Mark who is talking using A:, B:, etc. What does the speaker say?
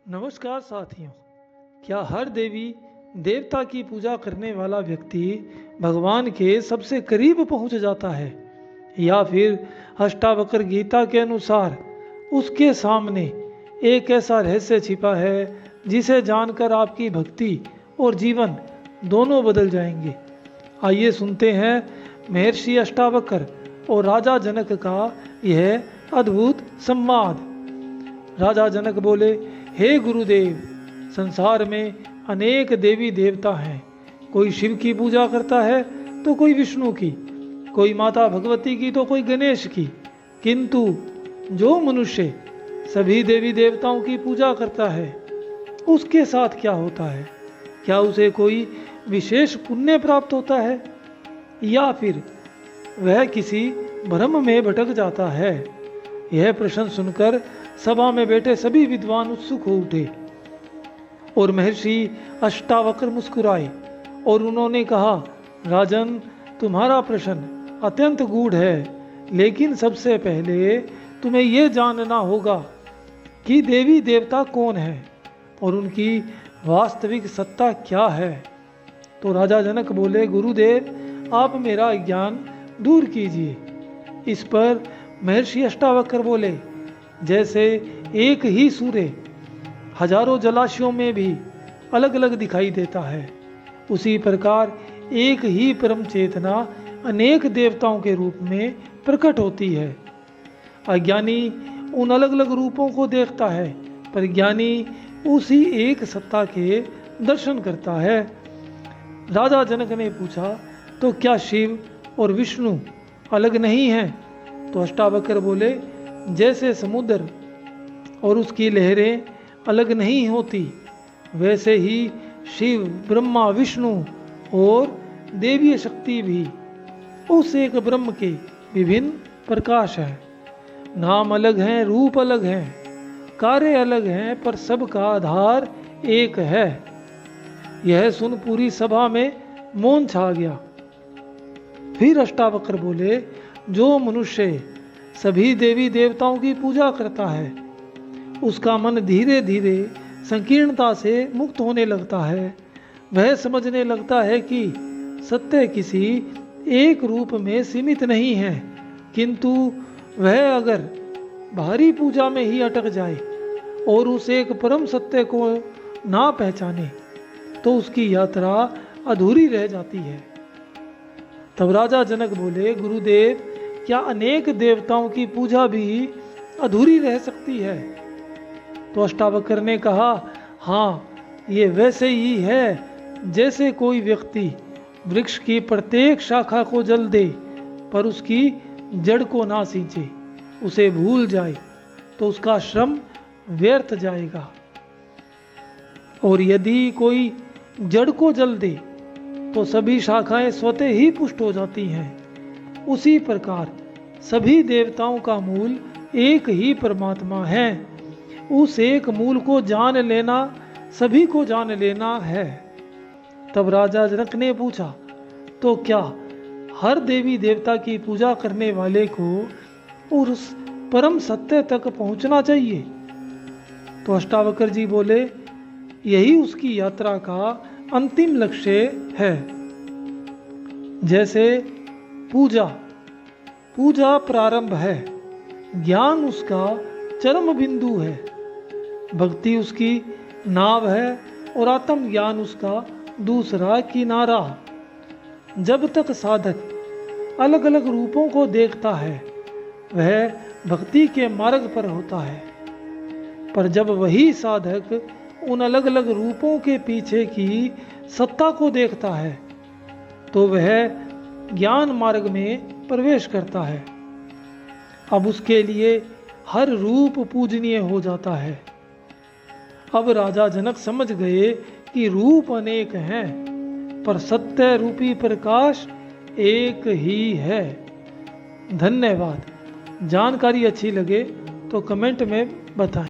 A: नमस्कार साथियों। क्या हर देवी देवता की पूजा करने वाला व्यक्ति भगवान के सबसे करीब पहुंच जाता है, या फिर अष्टावक्र गीता के अनुसार उसके सामने एक ऐसा रहस्य छिपा है जिसे जानकर आपकी भक्ति और जीवन दोनों बदल जाएंगे? आइए सुनते हैं महर्षि अष्टावक्र और राजा जनक का यह अद्भुत संवाद। राजा जनक बोले, हे गुरुदेव, संसार में अनेक देवी देवता हैं। कोई शिव की पूजा करता है तो कोई विष्णु की, कोई माता भगवती की तो कोई गणेश की, किंतु जो मनुष्य सभी देवी देवताओं की पूजा करता है उसके साथ क्या होता है? क्या उसे कोई विशेष पुण्य प्राप्त होता है, या फिर वह किसी भ्रम में भटक जाता है? यह प्रश्न सुनकर सभा में बैठे सभी विद्वान उत्सुक हो उठे और महर्षि अष्टावक्र मुस्कुराए और उन्होंने कहा, राजन, तुम्हारा प्रश्न अत्यंत गूढ़ है, लेकिन सबसे पहले तुम्हें यह जानना होगा कि देवी देवता कौन है और उनकी वास्तविक सत्ता क्या है। तो राजा जनक बोले, गुरुदेव, आप मेरा ज्ञान दूर कीजिए। इस पर महर्षि अष्टावक्र बोले, जैसे एक ही सूर्य हजारों जलाशयों में भी अलग अलग दिखाई देता है, उसी प्रकार एक ही परम चेतना अनेक देवताओं के रूप में प्रकट होती है। अज्ञानी उन अलग अलग रूपों को देखता है, पर ज्ञानी उसी एक सत्ता के दर्शन करता है। राजा जनक ने पूछा, तो क्या शिव और विष्णु अलग नहीं हैं? तो अष्टावक्र बोले, जैसे समुद्र और उसकी लहरें अलग नहीं होती, वैसे ही शिव, ब्रह्मा, विष्णु और देवीय शक्ति भी उस एक ब्रह्म के विभिन्न प्रकाश हैं। नाम अलग हैं, रूप अलग हैं, कार्य अलग हैं, पर सबका आधार एक है। यह सुन पूरी सभा में मौन छा गया। फिर अष्टावक्र बोले, जो मनुष्य सभी देवी देवताओं की पूजा करता है उसका मन धीरे धीरे संकीर्णता से मुक्त होने लगता है। वह समझने लगता है कि सत्य किसी एक रूप में सीमित नहीं है, किंतु वह अगर बाहरी पूजा में ही अटक जाए और उस एक परम सत्य को ना पहचाने तो उसकी यात्रा अधूरी रह जाती है। तब राजा जनक बोले, गुरुदेव, क्या अनेक देवताओं की पूजा भी अधूरी रह सकती है? तो अष्टावक्र ने कहा, हाँ, ये वैसे ही है जैसे कोई व्यक्ति वृक्ष की प्रत्येक शाखा को जल दे पर उसकी जड़ को ना सींचे, उसे भूल जाए, तो उसका श्रम व्यर्थ जाएगा। और यदि कोई जड़ को जल दे तो सभी शाखाएं स्वतः ही पुष्ट हो जाती हैं। उसी प्रकार सभी देवताओं का मूल एक ही परमात्मा है। उस एक मूल को जान लेना सभी को जान लेना है। तब राजा जनक ने पूछा, तो क्या हर देवी देवता की पूजा करने वाले को उस परम सत्य तक पहुंचना चाहिए? तो अष्टावक्र जी बोले, यही उसकी यात्रा का अंतिम लक्ष्य है। जैसे पूजा प्रारंभ है, ज्ञान उसका चरम बिंदु है, भक्ति उसकी नाव है और आत्म ज्ञान उसका दूसरा किनारा। जब तक साधक अलग अलग रूपों को देखता है वह भक्ति के मार्ग पर होता है, पर जब वही साधक उन अलग अलग रूपों के पीछे की सत्ता को देखता है तो वह ज्ञान मार्ग में प्रवेश करता है। अब उसके लिए हर रूप पूजनीय हो जाता है। अब राजा जनक समझ गए कि रूप अनेक हैं, पर सत्य रूपी प्रकाश एक ही है। धन्यवाद। जानकारी अच्छी लगे तो कमेंट में बताएं।